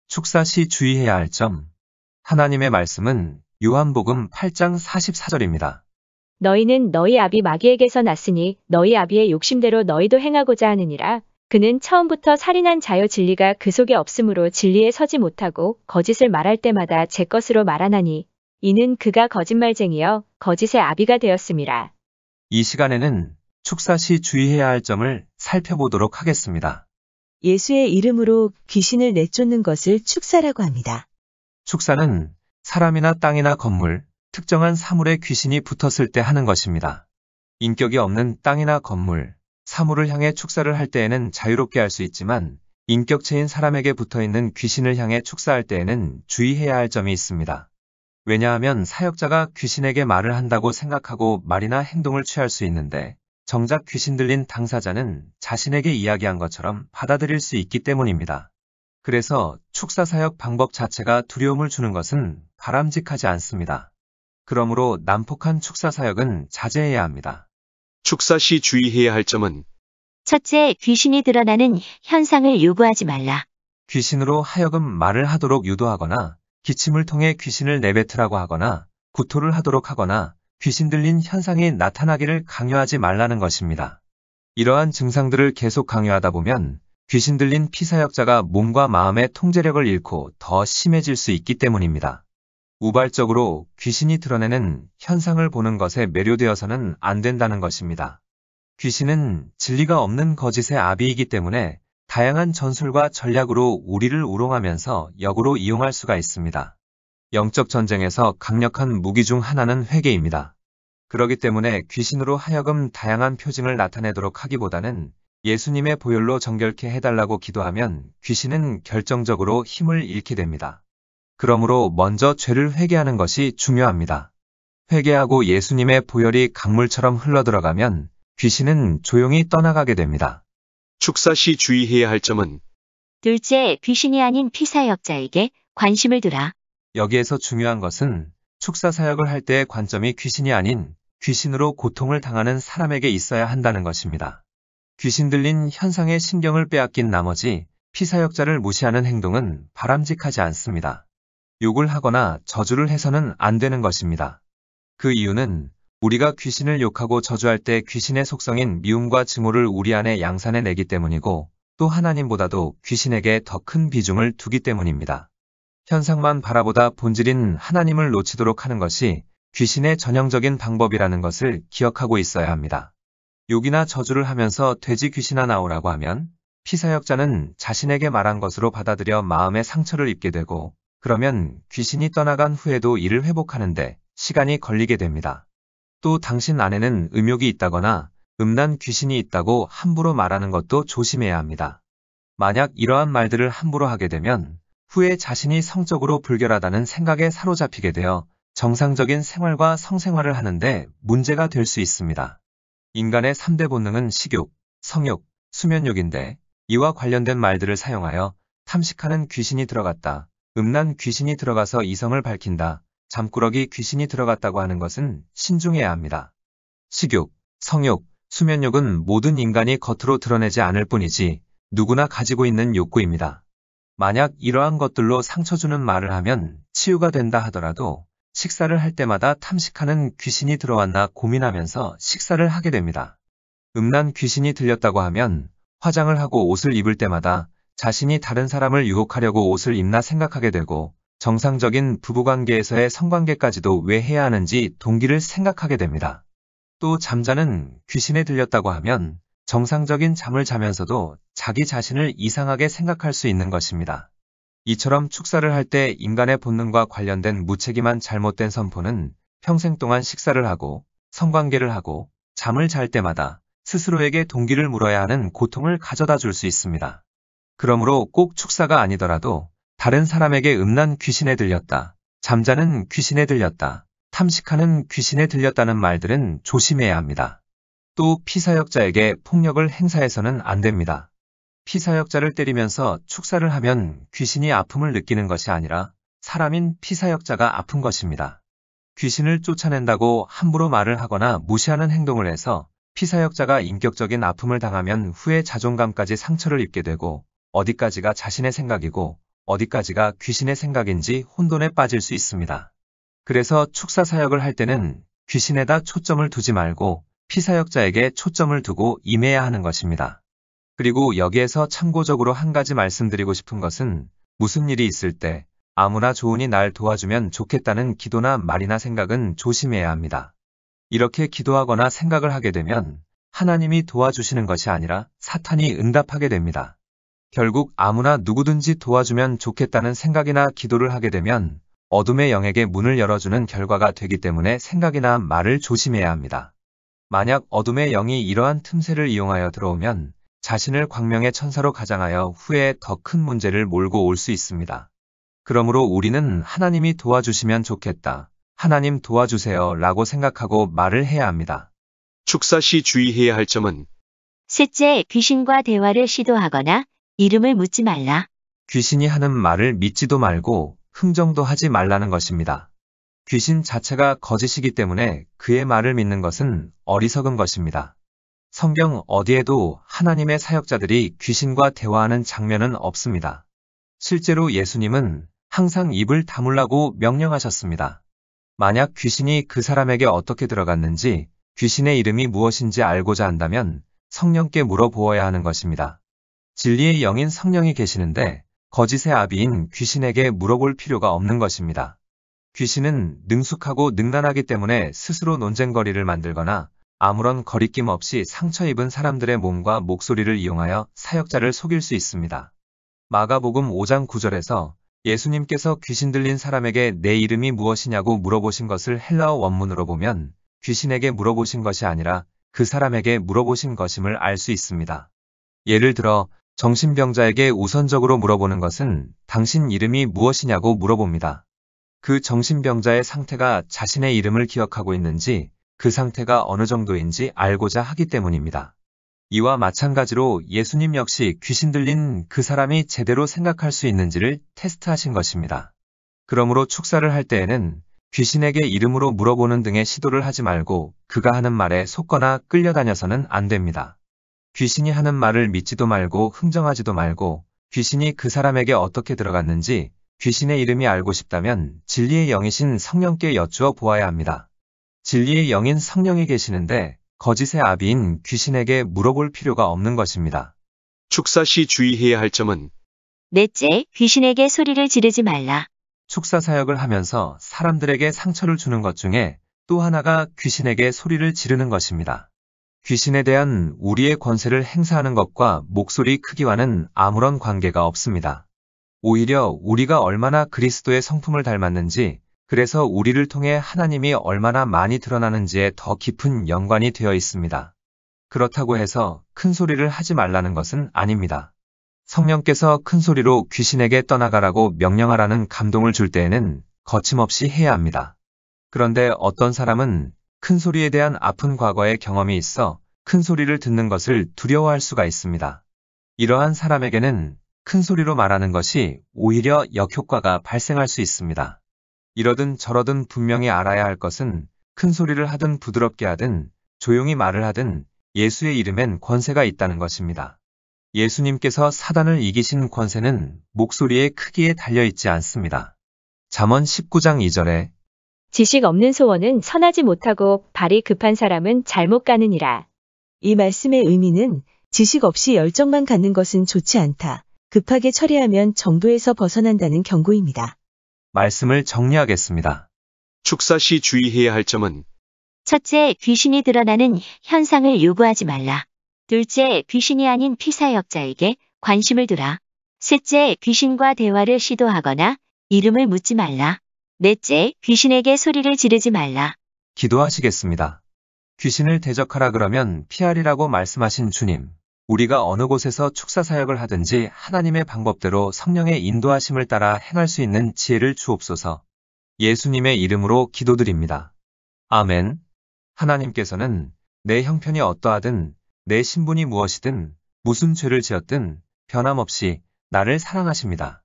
축사 시 주의해야 할 점. 하나님의 말씀은 요한복음 8장 44절입니다. 너희는 너희 아비 마귀에게서 났으니 너희 아비의 욕심대로 너희도 행하고자 하느니라. 그는 처음부터 살인한 자여 진리가 그 속에 없으므로 진리에 서지 못하고 거짓을 말할 때마다 제 것으로 말하나니 이는 그가 거짓말쟁이여 거짓의 아비가 되었음이라. 이 시간에는 축사 시 주의해야 할 점을 살펴보도록 하겠습니다. 예수의 이름으로 귀신을 내쫓는 것을 축사라고 합니다. 축사는 사람이나 땅이나 건물, 특정한 사물에 귀신이 붙었을 때 하는 것입니다. 인격이 없는 땅이나 건물, 사물을 향해 축사를 할 때에는 자유롭게 할 수 있지만 인격체인 사람에게 붙어있는 귀신을 향해 축사할 때에는 주의해야 할 점이 있습니다. 왜냐하면 사역자가 귀신에게 말을 한다고 생각하고 말이나 행동을 취할 수 있는데 정작 귀신 들린 당사자는 자신에게 이야기한 것처럼 받아들일 수 있기 때문입니다. 그래서 축사 사역 방법 자체가 두려움을 주는 것은 바람직하지 않습니다. 그러므로 난폭한 축사 사역은 자제해야 합니다. 축사 시 주의해야 할 점은 첫째, 귀신이 드러나는 현상을 요구하지 말라. 귀신으로 하여금 말을 하도록 유도하거나 기침을 통해 귀신을 내뱉으라고 하거나 구토를 하도록 하거나 귀신 들린 현상이 나타나기를 강요하지 말라는 것입니다. 이러한 증상들을 계속 강요하다 보면 귀신 들린 피사역자가 몸과 마음의 통제력을 잃고 더 심해질 수 있기 때문입니다. 우발적으로 귀신이 드러내는 현상을 보는 것에 매료되어서는 안 된다는 것입니다. 귀신은 진리가 없는 거짓의 아비이기 때문에 다양한 전술과 전략으로 우리를 우롱하면서 역으로 이용할 수가 있습니다. 영적 전쟁에서 강력한 무기 중 하나는 회개입니다. 그렇기 때문에 귀신으로 하여금 다양한 표징을 나타내도록 하기보다는 예수님의 보혈로 정결케 해달라고 기도하면 귀신은 결정적으로 힘을 잃게 됩니다. 그러므로 먼저 죄를 회개하는 것이 중요합니다. 회개하고 예수님의 보혈이 강물처럼 흘러들어가면 귀신은 조용히 떠나가게 됩니다. 축사 시 주의해야 할 점은 둘째, 귀신이 아닌 피사역자에게 관심을 두라. 여기에서 중요한 것은 축사 사역을 할 때의 관점이 귀신이 아닌 귀신으로 고통을 당하는 사람에게 있어야 한다는 것입니다. 귀신 들린 현상에 신경을 빼앗긴 나머지 피사역자를 무시하는 행동은 바람직하지 않습니다. 욕을 하거나 저주를 해서는 안 되는 것입니다. 그 이유는 우리가 귀신을 욕하고 저주할 때 귀신의 속성인 미움과 증오를 우리 안에 양산해내기 때문이고 또 하나님보다도 귀신에게 더 큰 비중을 두기 때문입니다. 현상만 바라보다 본질인 하나님을 놓치도록 하는 것이 귀신의 전형적인 방법이라는 것을 기억하고 있어야 합니다. 욕이나 저주를 하면서 돼지 귀신아 나오라고 하면 피사역자는 자신에게 말한 것으로 받아들여 마음의 상처를 입게 되고 그러면 귀신이 떠나간 후에도 이를 회복하는데 시간이 걸리게 됩니다. 또 당신 안에는 음욕이 있다거나 음란 귀신이 있다고 함부로 말하는 것도 조심해야 합니다. 만약 이러한 말들을 함부로 하게 되면 후에 자신이 성적으로 불결하다는 생각에 사로잡히게 되어 정상적인 생활과 성생활을 하는데 문제가 될 수 있습니다. 인간의 3대 본능은 식욕, 성욕, 수면욕인데 이와 관련된 말들을 사용하여 탐식하는 귀신이 들어갔다, 음란 귀신이 들어가서 이성을 밝힌다, 잠꾸러기 귀신이 들어갔다고 하는 것은 신중해야 합니다. 식욕, 성욕, 수면욕은 모든 인간이 겉으로 드러내지 않을 뿐이지 누구나 가지고 있는 욕구입니다. 만약 이러한 것들로 상처 주는 말을 하면 치유가 된다 하더라도 식사를 할 때마다 탐식하는 귀신이 들어왔나 고민하면서 식사를 하게 됩니다. 음란 귀신이 들렸다고 하면 화장을 하고 옷을 입을 때마다 자신이 다른 사람을 유혹하려고 옷을 입나 생각하게 되고 정상적인 부부관계에서의 성관계까지도 왜 해야 하는지 동기를 생각하게 됩니다. 또 잠자는 귀신에 들렸다고 하면 정상적인 잠을 자면서도 자기 자신을 이상하게 생각할 수 있는 것입니다. 이처럼 축사를 할 때 인간의 본능과 관련된 무책임한 잘못된 선포는 평생 동안 식사를 하고 성관계를 하고 잠을 잘 때마다 스스로에게 동기를 물어야 하는 고통을 가져다 줄 수 있습니다. 그러므로 꼭 축사가 아니더라도 다른 사람에게 음란 귀신에 들렸다, 잠자는 귀신에 들렸다, 탐식하는 귀신에 들렸다는 말들은 조심해야 합니다. 또 피사역자에게 폭력을 행사해서는 안 됩니다. 피사역자를 때리면서 축사를 하면 귀신이 아픔을 느끼는 것이 아니라 사람인 피사역자가 아픈 것입니다. 귀신을 쫓아낸다고 함부로 말을 하거나 무시하는 행동을 해서 피사역자가 인격적인 아픔을 당하면 후에 자존감까지 상처를 입게 되고 어디까지가 자신의 생각이고 어디까지가 귀신의 생각인지 혼돈에 빠질 수 있습니다. 그래서 축사 사역을 할 때는 귀신에다 초점을 두지 말고 피사역자에게 초점을 두고 임해야 하는 것입니다. 그리고 여기에서 참고적으로 한 가지 말씀드리고 싶은 것은 무슨 일이 있을 때 아무나 좋으니 날 도와주면 좋겠다는 기도나 말이나 생각은 조심해야 합니다. 이렇게 기도하거나 생각을 하게 되면 하나님이 도와주시는 것이 아니라 사탄이 응답하게 됩니다. 결국 아무나 누구든지 도와주면 좋겠다는 생각이나 기도를 하게 되면 어둠의 영에게 문을 열어주는 결과가 되기 때문에 생각이나 말을 조심해야 합니다. 만약 어둠의 영이 이러한 틈새를 이용하여 들어오면 자신을 광명의 천사로 가장하여 후에 더 큰 문제를 몰고 올 수 있습니다. 그러므로 우리는 하나님이 도와주시면 좋겠다, 하나님 도와주세요 라고 생각하고 말을 해야 합니다. 축사 시 주의해야 할 점은 셋째, 귀신과 대화를 시도하거나 이름을 묻지 말라. 귀신이 하는 말을 믿지도 말고 흥정도 하지 말라는 것입니다. 귀신 자체가 거짓이기 때문에 그의 말을 믿는 것은 어리석은 것입니다. 성경 어디에도 하나님의 사역자들이 귀신과 대화하는 장면은 없습니다. 실제로 예수님은 항상 입을 다물라고 명령하셨습니다. 만약 귀신이 그 사람에게 어떻게 들어갔는지, 귀신의 이름이 무엇인지 알고자 한다면 성령께 물어보아야 하는 것입니다. 진리의 영인 성령이 계시는데 거짓의 아비인 귀신에게 물어볼 필요가 없는 것입니다. 귀신은 능숙하고 능란하기 때문에 스스로 논쟁거리를 만들거나 아무런 거리낌 없이 상처 입은 사람들의 몸과 목소리를 이용하여 사역자를 속일 수 있습니다. 마가복음 5장 9절에서 예수님께서 귀신 들린 사람에게 내 이름이 무엇이냐고 물어보신 것을 헬라어 원문으로 보면 귀신에게 물어보신 것이 아니라 그 사람에게 물어보신 것임을 알 수 있습니다. 예를 들어 정신병자에게 우선적으로 물어보는 것은 당신 이름이 무엇이냐고 물어봅니다. 그 정신병자의 상태가 자신의 이름을 기억하고 있는지, 그 상태가 어느 정도인지 알고자 하기 때문입니다. 이와 마찬가지로 예수님 역시 귀신 들린 그 사람이 제대로 생각할 수 있는지를 테스트하신 것입니다. 그러므로 축사를 할 때에는 귀신에게 이름으로 물어보는 등의 시도를 하지 말고 그가 하는 말에 속거나 끌려다녀서는 안 됩니다. 귀신이 하는 말을 믿지도 말고 흥정하지도 말고 귀신이 그 사람에게 어떻게 들어갔는지 귀신의 이름이 알고 싶다면 진리의 영이신 성령께 여쭈어 보아야 합니다. 진리의 영인 성령이 계시는데 거짓의 아비인 귀신에게 물어볼 필요가 없는 것입니다. 축사 시 주의해야 할 점은 넷째, 귀신에게 소리를 지르지 말라. 축사 사역을 하면서 사람들에게 상처를 주는 것 중에 또 하나가 귀신에게 소리를 지르는 것입니다. 귀신에 대한 우리의 권세를 행사하는 것과 목소리 크기와는 아무런 관계가 없습니다. 오히려 우리가 얼마나 그리스도의 성품을 닮았는지, 그래서 우리를 통해 하나님이 얼마나 많이 드러나는지에 더 깊은 연관이 되어 있습니다. 그렇다고 해서 큰 소리를 하지 말라는 것은 아닙니다. 성령께서 큰 소리로 귀신에게 떠나가라고 명령하라는 감동을 줄 때에는 거침없이 해야 합니다. 그런데 어떤 사람은 큰 소리에 대한 아픈 과거의 경험이 있어 큰 소리를 듣는 것을 두려워할 수가 있습니다. 이러한 사람에게는 큰 소리로 말하는 것이 오히려 역효과가 발생할 수 있습니다. 이러든 저러든 분명히 알아야 할 것은 큰 소리를 하든 부드럽게 하든 조용히 말을 하든 예수의 이름엔 권세가 있다는 것입니다. 예수님께서 사단을 이기신 권세는 목소리의 크기에 달려있지 않습니다. 잠언 19장 2절에 지식 없는 소원은 선하지 못하고 발이 급한 사람은 잘못 가느니라. 이 말씀의 의미는 지식 없이 열정만 갖는 것은 좋지 않다. 급하게 처리하면 정도에서 벗어난다는 경고입니다. 말씀을 정리하겠습니다. 축사 시 주의해야 할 점은 첫째, 귀신이 드러나는 현상을 요구하지 말라. 둘째, 귀신이 아닌 피사역자에게 관심을 두라. 셋째, 귀신과 대화를 시도하거나 이름을 묻지 말라. 넷째, 귀신에게 소리를 지르지 말라. 기도하시겠습니다. 귀신을 대적하라 그러면 피하리라고 말씀하신 주님, 우리가 어느 곳에서 축사 사역을 하든지 하나님의 방법대로 성령의 인도하심을 따라 행할 수 있는 지혜를 주옵소서. 예수님의 이름으로 기도드립니다. 아멘. 하나님께서는 내 형편이 어떠하든 내 신분이 무엇이든 무슨 죄를 지었든 변함없이 나를 사랑하십니다.